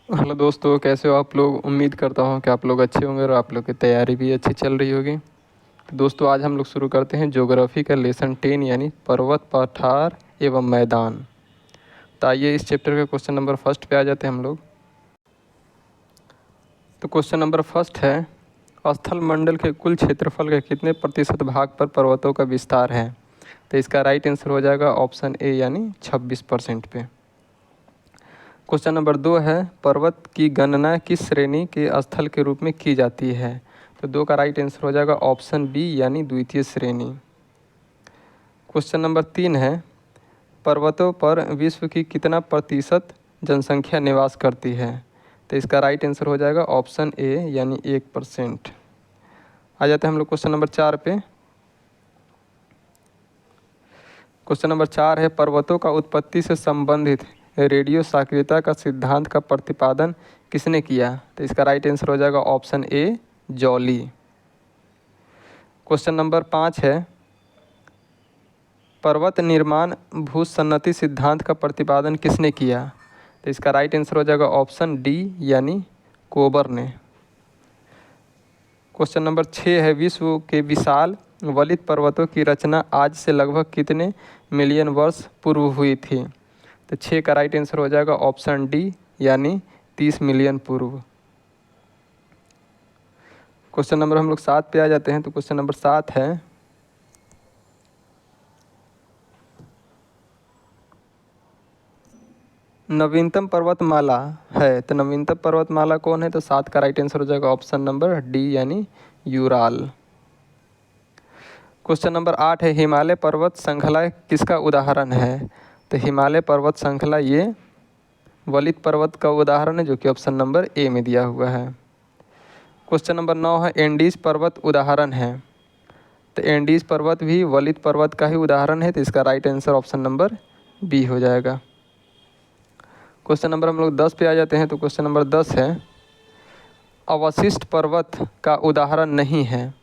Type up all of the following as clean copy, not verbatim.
Hello दोस्तों, कैसे हो आप लोग। उम्मीद करता हूँ कि आप लोग अच्छे होंगे और आप लोग की तैयारी भी अच्छी चल रही होगी। तो दोस्तों, आज हम लोग शुरू करते हैं ज्योग्राफी का लेसन 10 यानी पर्वत, पठार एवं मैदान। तो आइए इस चैप्टर के क्वेश्चन नंबर फर्स्ट पे आ जाते हैं हम लोग। तो क्वेश्चन नंबर फर्स्ट है, स्थल मंडल के कुल क्षेत्रफल के कितने प्रतिशत भाग पर पर्वतों का विस्तार है। तो इसका राइट आंसर हो जाएगा ऑप्शन ए यानी 26% पे। क्वेश्चन नंबर 2 है, पर्वत की गणना किस श्रेणी के स्थल के रूप में की जाती है। तो 2 का राइट आंसर हो जाएगा ऑप्शन बी यानी द्वितीय श्रेणी। क्वेश्चन नंबर 3 है, पर्वतों पर विश्व की कितना प्रतिशत जनसंख्या निवास करती है। तो इसका राइट आंसर हो जाएगा ऑप्शन ए यानी 1%। आ जाते हैं हम लोग क्वेश्चन नंबर 4 पे। क्वेश्चन नंबर 4 है, पर्वतों का उत्पत्ति से संबंधित रेडियो सक्रियता का सिद्धांत का प्रतिपादन किसने किया। तो इसका राइट आंसर हो जाएगा option A jolly. Question number 5 है, पर्वत निर्माण भूसन्नति सिद्धांत का प्रतिपादन किसने किया। तो इसका राइट आंसर हो जाएगा ऑप्शन डी यानी कोबर ने। क्वेश्चन नंबर 6 है, विश्व के विशाल वलित पर्वतों की रचना आज से लगभग कितने मिलियन वर्ष पूर्व हुई थी। तो 6 का राइट आंसर हो जाएगा ऑप्शन डी यानी 30 मिलियन पूर्व। क्वेश्चन नंबर हम लोग 7 पे आ जाते हैं। तो क्वेश्चन नंबर 7 है, नवीनतम पर्वतमाला है। तो नवीनतम पर्वतमाला कौन है। तो 7 का राइट आंसर हो जाएगा ऑप्शन नंबर डी यानी यूराल। क्वेश्चन नंबर 8 है, हिमालय पर्वत श्रृंखला किसका उदाहरण है। तो हिमालय पर्वत श्रृंखला ये वलित पर्वत का उदाहरण है, जो कि ऑप्शन नंबर ए में दिया हुआ है। क्वेश्चन नंबर 9 है, एंडीज पर्वत उदाहरण है। तो एंडीज पर्वत भी वलित पर्वत का ही उदाहरण है। तो इसका right answer option number B हो जाएगा। क्वेश्चन नंबर हम लोग 10 पे आ जाते हैं। तो क्वेश्चन नंबर 10 है, अवशिष्ट पर्वत का उदाहरण नहीं है।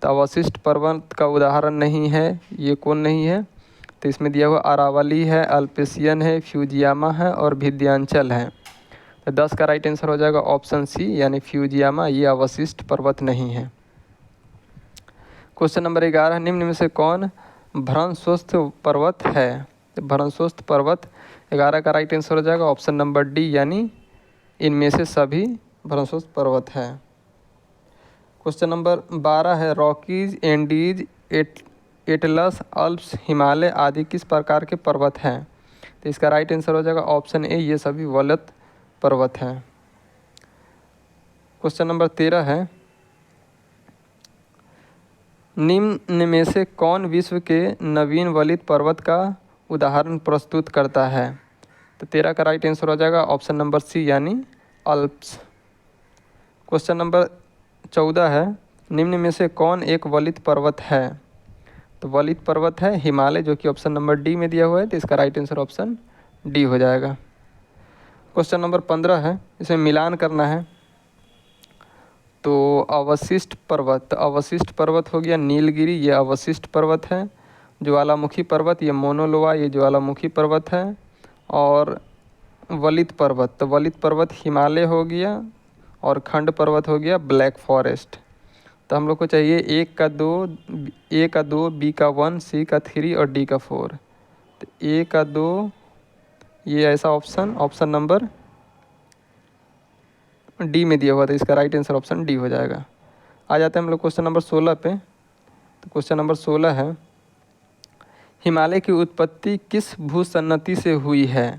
तो अवशिष्ट पर्वत का उदाहरण नहीं है, ये कौन नहीं है। तो इसमें दिया हुआ अरावली है, अल्पेशियन है, फ्यूजियामा है और विंध्याचल है। तो 10 का राइट आंसर हो जाएगा ऑप्शन सी यानी फ्यूजियामा, ये अवशिष्ट पर्वत नहीं है। क्वेश्चन नंबर 11, निम्न में से कौन भ्रमस्वस्थ पर्वत है। तो भ्रमस्वस्थ पर्वत 11 का राइट आंसर हो जाएगा ऑप्शन नंबर डी यानी इनमें से सभी भ्रमस्वस्थ पर्वत है। क्वेश्चन नंबर 12 है, Rockies, Andes, Atlas, Alps, Himalaya आदि किस प्रकार के पर्वत हैं। तो इसका राइट आंसर हो जाएगा ऑप्शन ए, ये सभी वलित पर्वत हैं। क्वेश्चन नंबर 13 है, निम्न में से कौन विश्व के नवीन वलित पर्वत का उदाहरण प्रस्तुत करता है। तो 13 का राइट आंसर हो जाएगा ऑप्शन नंबर सी यानी अल्प्स। क्वेश्चन नंबर 14 है, निम्न में से कौन एक वलित पर्वत है। तो वलित पर्वत है हिमालय, जो कि ऑप्शन नंबर डी में दिया हुआ है। तो इसका राइट आंसर ऑप्शन डी हो जाएगा। क्वेश्चन नंबर 15 है, इसमें मिलान करना है। तो अवशिष्ट पर्वत, अवशिष्ट पर्वत हो गया नीलगिरी, ये अवशिष्ट पर्वत है। ज्वालामुखी पर्वत, ये मोनोलोआ, ये ज्वालामुखी पर्वत है। और वलित पर्वत, तो वलित पर्वत हिमालय हो गया और खंड पर्वत हो गया ब्लैक फॉरेस्ट। तो हम लोग को चाहिए ए का 2, बी का 1, सी का 3 और डी का 4। तो ए का 2 ये ऐसा ऑप्शन नंबर डी में दिया हुआ था। इसका राइट आंसर ऑप्शन डी हो जाएगा। आ जाते हैं हम लोग क्वेश्चन नंबर 16 पे। तो क्वेश्चन नंबर 16 है, हिमालय की उत्पत्ति किस भूसन्नति से हुई है।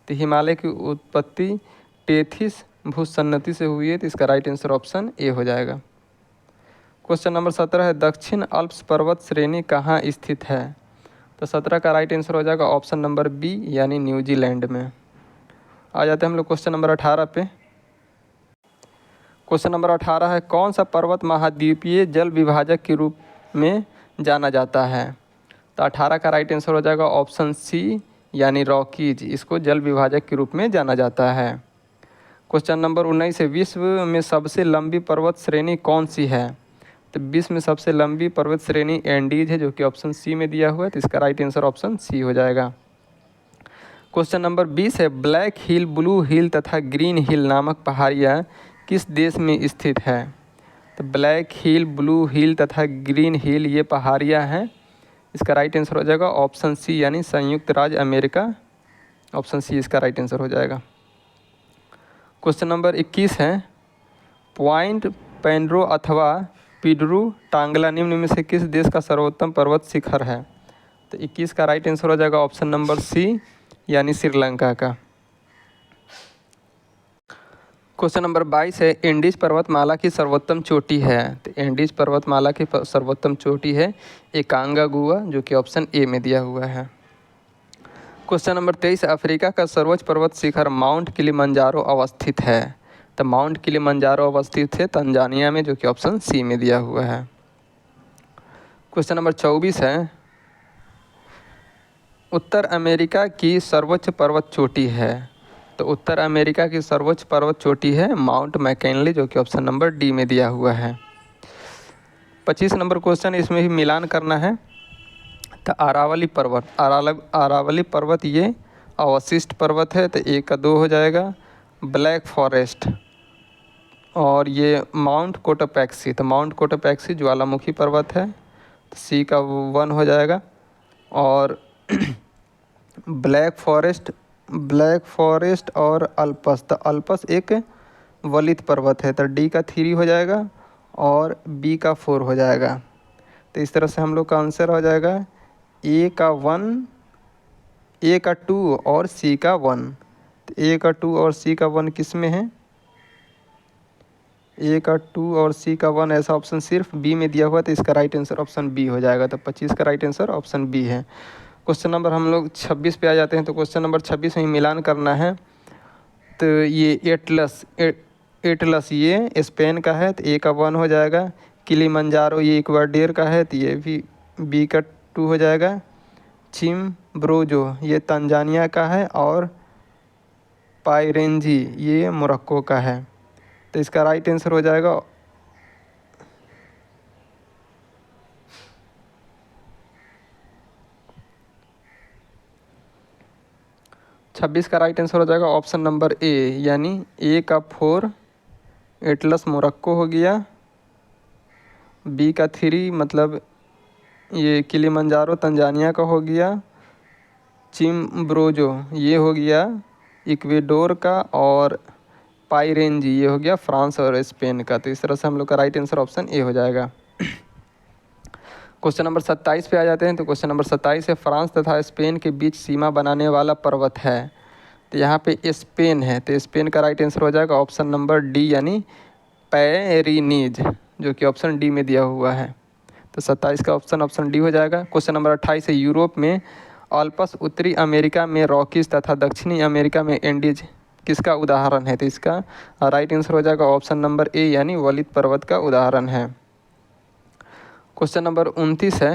तो हिमालय की उत्पत्ति टेथिस भूसन्नति से हुई है। तो इसका राइट आंसर ऑप्शन ए हो जाएगा। क्वेश्चन नंबर 17 है, दक्षिण अल्प्स पर्वत श्रेणी कहाँ स्थित है। तो 17 का राइट आंसर हो जाएगा ऑप्शन नंबर बी यानी न्यूजीलैंड में। आ जाते हैं हम लोग क्वेश्चन नंबर 18 पे। क्वेश्चन नंबर 18 है, कौन सा पर्वत महाद्वीपीय जल विभाजक के रूप में जाना जाता है। तो 18 का राइट आंसर हो जाएगा ऑप्शन सी यानी रॉकीज, इसको जल विभाजक के रूप में जाना जाता है। क्वेश्चन नंबर 19 है, विश्व में सबसे लंबी पर्वत श्रेणी कौन सी है। तो विश्व में सबसे लंबी पर्वत श्रेणी एंडीज है, जो कि ऑप्शन सी में दिया हुआ है। तो इसका राइट आंसर ऑप्शन सी हो जाएगा। क्वेश्चन नंबर 20 है, ब्लैक हिल, ब्लू हिल तथा ग्रीन हिल नामक पहाड़ियाँ किस देश में स्थित है? तो ब्लैक हिल, ब्लू हिल तथा ग्रीन हिल ये पहाड़ियाँ हैं। इसका राइट आंसर हो जाएगा ऑप्शन सी यानी संयुक्त राज्य अमेरिका। ऑप्शन सी इसका राइट आंसर हो जाएगा। क्वेश्चन नंबर 21 है, पॉइंट पेड्रो अथवा पिडरू टांगला निम्न में से किस देश का सर्वोत्तम पर्वत शिखर है? तो 21 का राइट आंसर हो जाएगा ऑप्शन नंबर सी यानी श्रीलंका का। क्वेश्चन नंबर 22 है, एंडीज पर्वतमाला की सर्वोत्तम चोटी है? तो एंडीज पर्वतमाला की सर्वोत्तम चोटी है एकांकागुआ, जो कि ऑप्शन ए में दिया हुआ है। क्वेश्चन नंबर 23, अफ्रीका का सर्वोच्च पर्वत शिखर माउंट किलिमंजारो अवस्थित है? तो माउंट किलिमंजारो अवस्थित है तंजानिया में, जो कि ऑप्शन सी में दिया हुआ है। क्वेश्चन नंबर 24 है, उत्तर अमेरिका की सर्वोच्च पर्वत चोटी है? तो उत्तर अमेरिका की सर्वोच्च पर्वत चोटी है माउंट मैकिनली, जो कि ऑप्शन नंबर डी में दिया हुआ है। 25 नंबर क्वेश्चन, इसमें भी मिलान करना है। तो अरावली पर्वत, अरावली पर्वत ये अवशिष्ट पर्वत है, तो ए का 2 हो जाएगा। ब्लैक फॉरेस्ट और ये माउंट कोटोपैक्सी, तो माउंट कोटोपैक्सी ज्वालामुखी पर्वत है, तो सी का 1 हो जाएगा। और ब्लैक फॉरेस्ट और अल्पस, तो अल्पस एक वलित पर्वत है, तो डी का 3 हो जाएगा और बी का 4 हो जाएगा। तो इस तरह से हम लोग का आंसर हो जाएगा ए का 1, ए का 2 और सी का 1। तो ए का 2 और सी का 1 किस में है? ए का 2 और सी का 1 ऐसा ऑप्शन सिर्फ बी में दिया हुआ, तो इसका राइट आंसर ऑप्शन बी हो जाएगा। तो 25 का राइट आंसर ऑप्शन बी है। क्वेश्चन नंबर हम लोग 26 पे आ जाते हैं। तो क्वेश्चन नंबर 26 में मिलान करना है। तो ये एटलस ये स्पेन का है, तो ए का 1 हो जाएगा। किलिमंजारो ये इक्वाडोर का है, तो ये भी बी का 2 हो जाएगा। चिम्ब्रोजो ये तंजानिया का है और पायरेंजी ये मोरक्को का है, तो इसका राइट आंसर हो जाएगा 26 का राइट आंसर हो जाएगा ऑप्शन नंबर ए यानी ए का 4 एटलस मोरक्को हो गया। बी का 3 मतलब ये किलिमंजारो तंजानिया का हो गया। चिम्ब्रोजो ये हो गया इक्वेडोर का और पायरेंजी ये हो गया फ्रांस और स्पेन का। तो इस तरह से हम लोग का राइट आंसर ऑप्शन ए हो जाएगा। क्वेश्चन नंबर 27 पे आ जाते हैं। तो क्वेश्चन नंबर 27 है, फ्रांस तथा स्पेन के बीच सीमा बनाने वाला पर्वत है? तो यहाँ पे स्पेन है, तो स्पेन का राइट आंसर हो जाएगा ऑप्शन नंबर डी यानी पैरिनीज, जो कि ऑप्शन डी में दिया हुआ है। तो 27 का ऑप्शन डी हो जाएगा। क्वेश्चन नंबर 28 है, यूरोप में अल्पस, उत्तरी अमेरिका में रॉकीज तथा दक्षिणी अमेरिका में एंडीज किसका उदाहरण है? तो इसका राइट आंसर हो जाएगा ऑप्शन नंबर ए यानी वलित पर्वत का उदाहरण है। क्वेश्चन नंबर 29 है,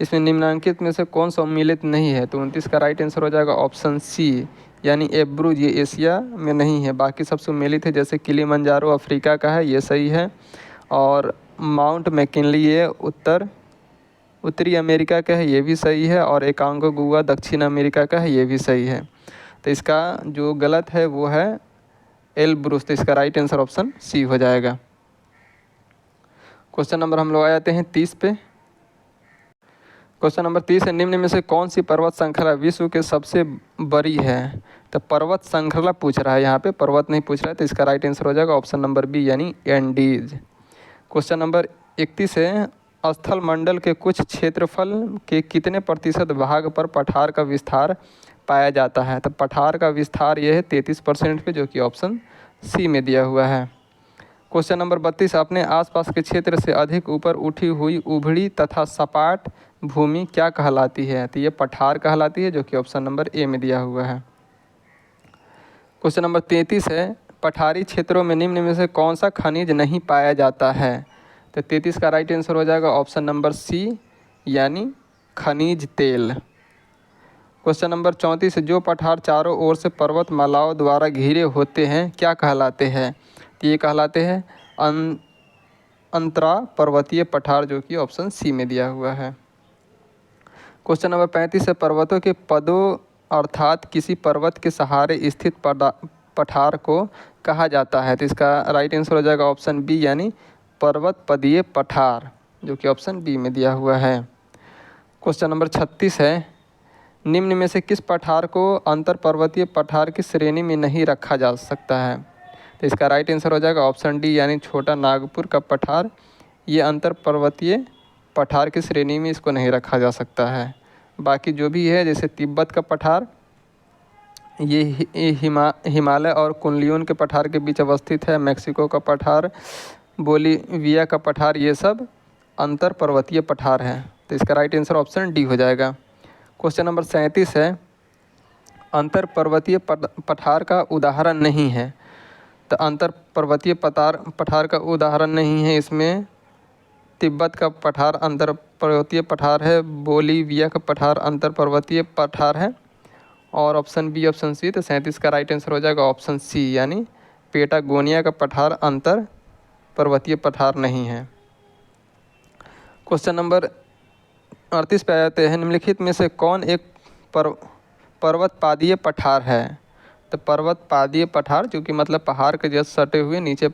इसमें निम्नलिखित में से कौन सा सम्मिलित नहीं है? तो 29 का राइट आंसर हो जाएगा ऑप्शन सी यानी एब्रूज ये एशिया में नहीं है, बाकी सब सम्मिलित है। जैसे किलिमंजारो अफ्रीका का है, ये सही है। और माउंट मैकिनली ये उत्तरी अमेरिका का है, ये भी सही है। और एकांकागुआ दक्षिण अमेरिका का है, ये भी सही है। तो इसका जो गलत है वो है एल्ब्रूस, तो इसका राइट आंसर ऑप्शन सी हो जाएगा। क्वेश्चन नंबर हम लोग आ जाते हैं 30 पे। क्वेश्चन नंबर 30 है, निम्न में से कौन सी पर्वत श्रृंखला विश्व के सबसे बड़ी है? तो पर्वत श्रृंखला पूछ रहा है, यहाँ पे पर्वत नहीं पूछ रहा है, तो इसका राइट आंसर हो जाएगा ऑप्शन नंबर बी यानी एंडीज। क्वेश्चन नंबर 31 है, स्थल मंडल के कुछ क्षेत्रफल के कितने प्रतिशत भाग पर पठार का विस्तार पाया जाता है? तो पठार का विस्तार यह है 33% पे, जो कि ऑप्शन सी में दिया हुआ है। क्वेश्चन नंबर 32, अपने आसपास के क्षेत्र से अधिक ऊपर उठी हुई उभड़ी तथा सपाट भूमि क्या कहलाती है? तो ये पठार कहलाती है, जो कि ऑप्शन नंबर ए में दिया हुआ है। क्वेश्चन नंबर 33 है, पठारी क्षेत्रों में निम्न में से कौन सा खनिज नहीं पाया जाता है? तो 33 का राइट आंसर हो जाएगा ऑप्शन नंबर सी यानी खनिज तेल। क्वेश्चन नंबर 34 है, जो पठार चारों ओर से पर्वतमालाओं द्वारा घिरे होते हैं क्या कहलाते हैं? तो ये कहलाते हैं अंतरा पर्वतीय पठार, जो कि ऑप्शन सी में दिया हुआ है। क्वेश्चन नंबर 35 है, पर्वतों के पदों अर्थात किसी पर्वत के सहारे स्थित पठार को कहा जाता है? तो इसका राइट आंसर हो जाएगा ऑप्शन बी यानी पर्वत पदीय पठार, जो कि ऑप्शन बी में दिया हुआ है। क्वेश्चन नंबर 36 है, निम्न में से किस पठार को अंतर पर्वतीय पठार की श्रेणी में नहीं रखा जा सकता है? तो इसका राइट आंसर हो जाएगा ऑप्शन डी यानी छोटा नागपुर का पठार। ये अंतर पर्वतीय पठार की श्रेणी में इसको नहीं रखा जा सकता है। बाकी जो भी है जैसे तिब्बत का पठार, ये हिमालय और कुनलुन के पठार के बीच अवस्थित है। मैक्सिको का पठार, बोलीविया का पठार, ये सब अंतर पर्वतीय पठार है। तो इसका राइट आंसर ऑप्शन डी हो जाएगा। क्वेश्चन नंबर 37 है, अंतर पर्वतीय पठार का उदाहरण नहीं है। तो अंतर पर्वतीय पठार का उदाहरण नहीं है, इसमें तिब्बत का पठार अंतर पर्वतीय पठार है, बोलीविया का पठार अंतर पर्वतीय पठार है, और ऑप्शन बी ऑप्शन सी। तो 37 का राइट आंसर हो जाएगा ऑप्शन सी यानी पेटागोनिया का पठार अंतर पर्वतीय पठार नहीं है। क्वेश्चन नंबर 38 पे आ जाते हैं, निम्नलिखित में से कौन एक पर्वत पादीय पठार है? तो पर्वत पादीय पठार जो कि मतलब पहाड़ के जस्ट सटे हुए नीचे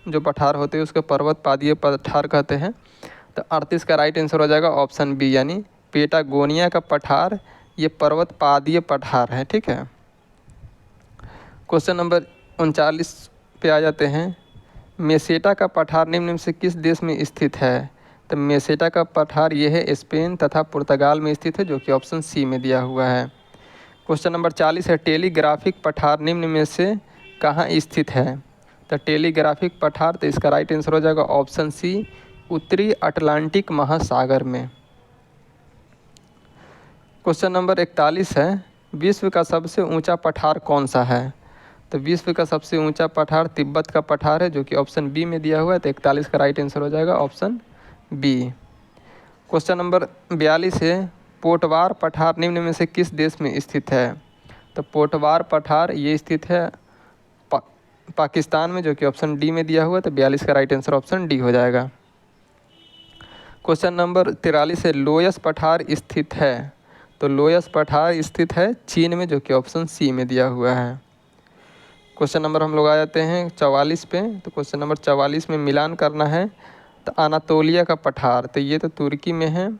जो पठार होते हैं उसके पर्वत पादीय पठार कहते हैं। तो 38 का राइट आंसर हो जाएगा ऑप्शन बी यानी पेटागोनिया का पठार ये पर्वत पादीय पठार है। ठीक है। क्वेश्चन नंबर 39 पे आ जाते हैं, मेसेटा का पठार निम्न में से किस देश में स्थित है? तो मेसेटा का पठार ये है स्पेन तथा पुर्तगाल में स्थित है, जो कि ऑप्शन सी में दिया हुआ है। क्वेश्चन नंबर 40 है, टेलीग्राफिक पठार निम्न में से कहाँ स्थित है? तो टेलीग्राफिक पठार, तो इसका राइट आंसर हो जाएगा ऑप्शन सी उत्तरी अटलांटिक महासागर में। क्वेश्चन नंबर 41 है, विश्व का सबसे ऊंचा पठार कौन सा है? तो विश्व का सबसे ऊंचा पठार तिब्बत का पठार है, जो कि ऑप्शन बी में दिया हुआ है। तो 41 का राइट आंसर हो जाएगा ऑप्शन बी। क्वेश्चन नंबर 42 है, पोटवार पठार निम्न में से किस देश में स्थित है? तो पोटवार पठार ये स्थित है पाकिस्तान में, जो कि ऑप्शन डी में दिया हुआ है। तो 42 का राइट आंसर ऑप्शन डी हो जाएगा। क्वेश्चन नंबर 43 है, लोयस पठार स्थित है? तो लोयस पठार स्थित है चीन में, जो कि ऑप्शन सी में दिया हुआ है। क्वेश्चन नंबर हम लोग आ जाते हैं 44 पे। तो क्वेश्चन नंबर 44 में मिलान करना है। तो अनातोलिया का पठार, तो ये तो तुर्की में है।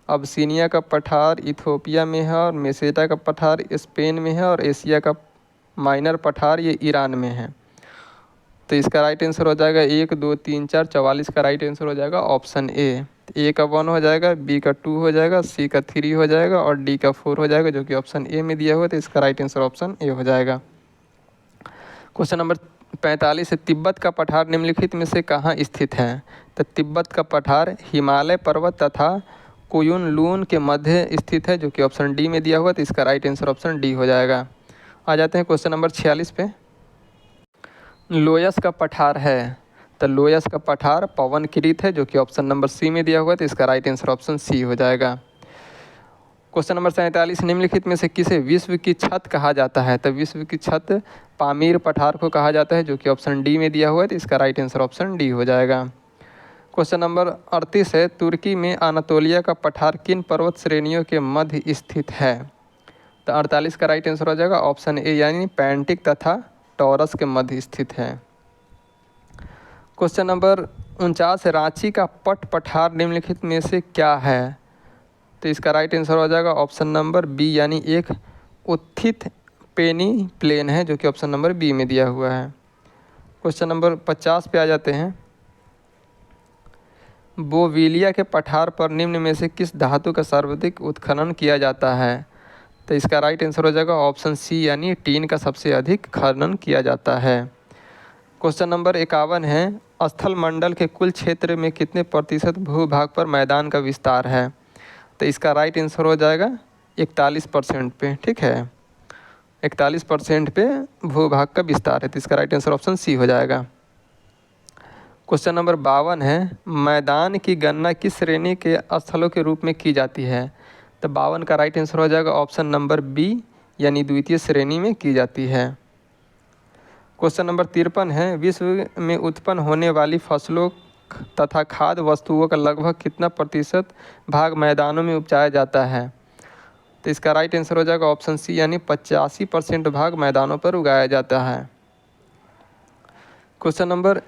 अबसीनिया का पठार इथोपिया में है, और मेसेटा का पठार स्पेन में है, और एशिया का माइनर पठार ये ईरान में है। तो इसका राइट आंसर हो जाएगा 1 2 3 4, 44 का राइट आंसर हो जाएगा ऑप्शन ए का 1 हो जाएगा, बी का 2 हो जाएगा, सी का 3 हो जाएगा, और डी का 4 हो जाएगा, जो कि ऑप्शन ए में दिया हुआ है। तो इसका राइट आंसर ऑप्शन ए हो जाएगा। क्वेश्चन नंबर 45 है, तिब्बत का पठार निम्नलिखित में से कहाँ स्थित है? तो तिब्बत का पठार हिमालय पर्वत तथा कुनलुन के मध्य स्थित है, जो कि ऑप्शन डी में दिया हुआ है। तो इसका राइट आंसर ऑप्शन डी हो जाएगा। आ जाते हैं क्वेश्चन नंबर 46 पे। लोयस का पठार है, तो लोयस का पठार पवनकृत है, जो कि ऑप्शन नंबर सी में दिया हुआ है। तो इसका राइट आंसर ऑप्शन सी हो जाएगा। क्वेश्चन नंबर 47, निम्नलिखित में से किसे विश्व की छत कहा जाता है? तो विश्व की छत पामीर पठार को कहा जाता है, जो कि ऑप्शन डी में दिया हुआ है। तो इसका राइट आंसर ऑप्शन डी हो जाएगा। क्वेश्चन नंबर 38 है, तुर्की में अनातोलिया का पठार किन पर्वत श्रेणियों के मध्य स्थित है? तो 48 का राइट आंसर हो जाएगा ऑप्शन ए यानी पैंटिक तथा टॉरस के मध्य स्थित है। क्वेश्चन नंबर 49 है, रांची का पठार निम्नलिखित में से क्या है? तो इसका राइट आंसर हो जाएगा ऑप्शन नंबर बी यानी एक उत्थित पेनी प्लेन है, जो कि ऑप्शन नंबर बी में दिया हुआ है। क्वेश्चन नंबर 50 पे आ जाते हैं, बोविलिया के पठार पर निम्न में से किस धातु का सर्वाधिक उत्खनन किया जाता है? तो इसका राइट आंसर हो जाएगा ऑप्शन सी यानी टीन का सबसे अधिक खनन किया जाता है। क्वेश्चन नंबर 51 है, स्थल मंडल के कुल क्षेत्र में कितने प्रतिशत भूभाग पर मैदान का विस्तार है? तो इसका राइट आंसर हो जाएगा 41% पे। ठीक है, 41% पे भूभाग का विस्तार है। तो इसका राइट आंसर ऑप्शन सी हो जाएगा। क्वेश्चन नंबर 52 है, मैदान की गणना किस श्रेणी के स्थलों के रूप में की जाती है? तो 52 का राइट आंसर हो जाएगा ऑप्शन नंबर बी यानी द्वितीय श्रेणी में की जाती है। क्वेश्चन नंबर 53 है, विश्व में उत्पन्न होने वाली फसलों तथा खाद्य वस्तुओं का लगभग कितना प्रतिशत भाग मैदानों में उपजाया जाता है? तो इसका राइट आंसर हो जाएगा ऑप्शन सी यानी 85% भाग मैदानों पर उगाया जाता है। क्वेश्चन नंबर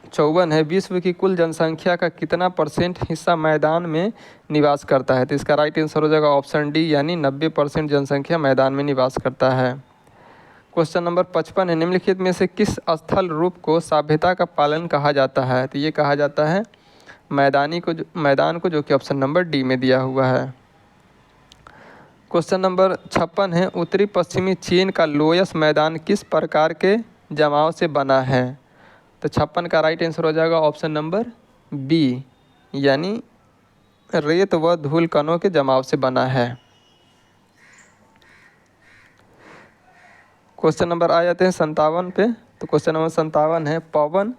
54 है, विश्व की कुल जनसंख्या का कितना परसेंट हिस्सा मैदान में निवास करता है? तो इसका राइट आंसर हो जाएगा ऑप्शन डी यानी 90% जनसंख्या मैदान में निवास करता है। क्वेश्चन नंबर 55 है, निम्नलिखित में से किस स्थल रूप को सभ्यता का पालन कहा जाता है? तो ये कहा जाता है मैदान को, जो कि ऑप्शन नंबर डी में दिया हुआ है। क्वेश्चन नंबर 56 है, उत्तरी पश्चिमी चीन का लोयस मैदान किस प्रकार के जमाव से बना है? तो 56 का राइट आंसर हो जाएगा ऑप्शन नंबर बी यानी रेत व धूल कणों के जमाव से बना है। क्वेश्चन नंबर आ जाते हैं 57 पे। तो क्वेश्चन नंबर 57 है, पवन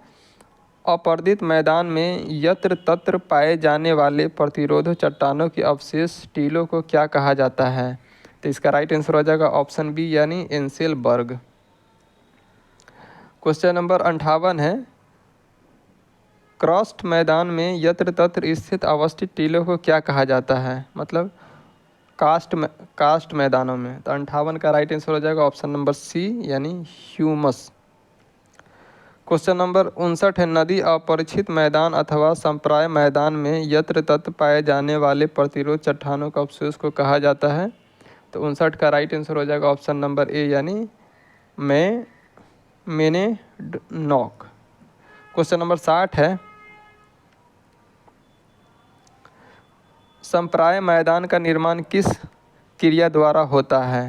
अपर्दित मैदान में यत्र तत्र पाए जाने वाले प्रतिरोध चट्टानों के अवशेष टीलों को क्या कहा जाता है? तो इसका राइट आंसर हो जाएगा ऑप्शन बी यानी एंसेलबर्ग। क्वेश्चन नंबर 58 है, क्रस्ट मैदान में यत्र तत्र स्थित अवस्थित टीलों को क्या कहा जाता है? मतलब कास्ट मैदानों में। तो 58 का राइट आंसर हो जाएगा ऑप्शन नंबर सी यानी ह्यूमस। क्वेश्चन नंबर 59 है, नदी अपरिचित मैदान अथवा संप्राय मैदान में यत्र तत्र पाए जाने वाले प्रतिरोध चट्टानों का अवशेष को कहा जाता है? तो 59 का राइट आंसर हो जाएगा ऑप्शन नंबर ए यानी मैंने नॉक। क्वेश्चन नंबर 60 है, संप्राय मैदान का निर्माण किस क्रिया द्वारा होता है?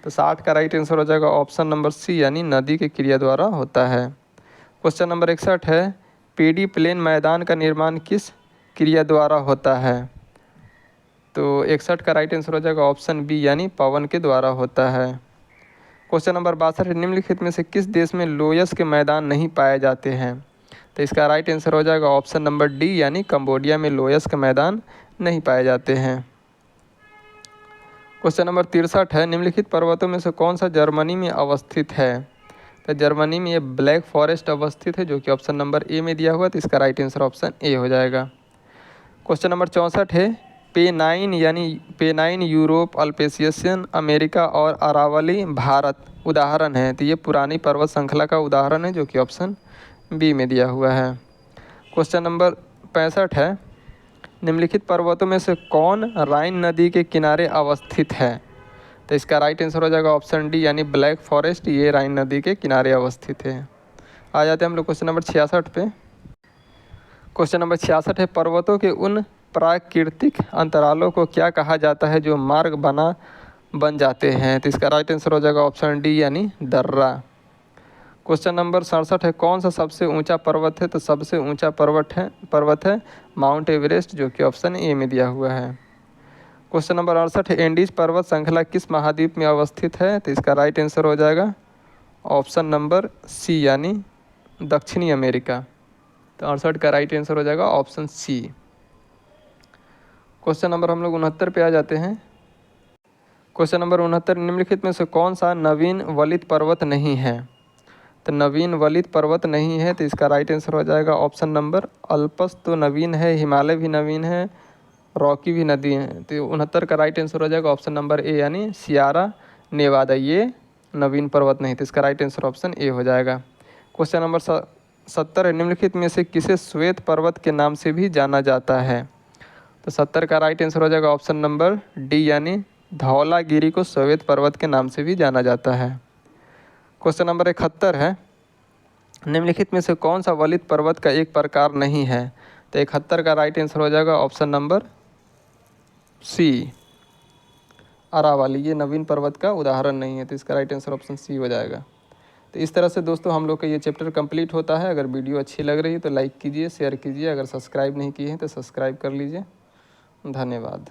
तो 60 का राइट आंसर हो जाएगा ऑप्शन नंबर सी यानी नदी की क्रिया द्वारा होता है। क्वेश्चन नंबर 61 है, पेडी प्लेन मैदान का निर्माण किस क्रिया द्वारा होता है? तो 61 का राइट आंसर हो जाएगा ऑप्शन बी यानी पवन के द्वारा होता है। क्वेश्चन नंबर 62 है, निम्नलिखित में से किस देश में लोयस के मैदान नहीं पाए जाते हैं? तो इसका राइट आंसर हो जाएगा ऑप्शन नंबर डी यानी कंबोडिया में लोयस के मैदान नहीं पाए जाते हैं। क्वेश्चन नंबर 63 है, निम्नलिखित पर्वतों में से कौन सा जर्मनी में अवस्थित है? तो जर्मनी में ये ब्लैक फॉरेस्ट अवस्थित है, जो कि ऑप्शन नंबर ए में दिया हुआ है। तो इसका राइट आंसर ऑप्शन ए हो जाएगा। क्वेश्चन नंबर 64 है, पेनाइन यूरोप, अल्पेशियन अमेरिका और अरावली भारत उदाहरण है। तो ये पुरानी पर्वत श्रृंखला का उदाहरण है, जो कि ऑप्शन बी में दिया हुआ है। क्वेश्चन नंबर 65 है, निम्नलिखित पर्वतों में से कौन राइन नदी के किनारे अवस्थित है? तो इसका राइट आंसर हो जाएगा ऑप्शन डी यानी ब्लैक फॉरेस्ट, ये राइन नदी के किनारे अवस्थित है। आ जाते हैं हम लोग क्वेश्चन नंबर 66 पे। क्वेश्चन नंबर 66 है, पर्वतों के उन प्राकृतिक अंतरालों को क्या कहा जाता है जो मार्ग बन जाते हैं? तो इसका राइट आंसर हो जाएगा ऑप्शन डी यानी दर्रा। क्वेश्चन नंबर 67 है, कौन सा सबसे ऊंचा पर्वत है? तो सबसे ऊंचा पर्वत है माउंट एवरेस्ट, जो कि ऑप्शन ए में दिया हुआ है। क्वेश्चन नंबर 68 है, एंडीज पर्वत श्रृंखला किस महाद्वीप में अवस्थित है? तो इसका राइट आंसर हो जाएगा ऑप्शन नंबर सी यानी दक्षिणी अमेरिका। तो 68 का राइट आंसर हो जाएगा ऑप्शन सी। क्वेश्चन नंबर हम लोग 69 पे आ जाते हैं। क्वेश्चन नंबर 69, निम्नलिखित में से कौन सा नवीन वलित पर्वत नहीं है? तो नवीन वलित पर्वत नहीं है, तो इसका राइट आंसर हो जाएगा ऑप्शन नंबर अल्पस। तो नवीन है, हिमालय भी नवीन है, रॉकी भी नदी है। तो 69 का राइट आंसर हो जाएगा ऑप्शन नंबर ए यानी सियारा नेवादा, ये नवीन पर्वत नहीं। तो इसका राइट आंसर ऑप्शन ए हो जाएगा। क्वेश्चन नंबर 70 है, निम्नलिखित में से किसे श्वेत पर्वत के नाम से भी जाना जाता है? तो 70 का राइट आंसर हो जाएगा ऑप्शन नंबर डी यानी धौलागिरी को श्वेत पर्वत के नाम से भी जाना जाता है। क्वेश्चन नंबर 71 है, निम्नलिखित में से कौन सा वलित पर्वत का एक प्रकार नहीं है? तो 71 का राइट आंसर हो जाएगा ऑप्शन नंबर सी अरावली, ये नवीन पर्वत का उदाहरण नहीं है। तो इसका राइट आंसर ऑप्शन सी हो जाएगा। तो इस तरह से दोस्तों हम लोग का ये चैप्टर कंप्लीट होता है। अगर वीडियो अच्छी लग रही है तो लाइक कीजिए, शेयर कीजिए। अगर सब्सक्राइब नहीं किए हैं तो सब्सक्राइब कर लीजिए। धन्यवाद।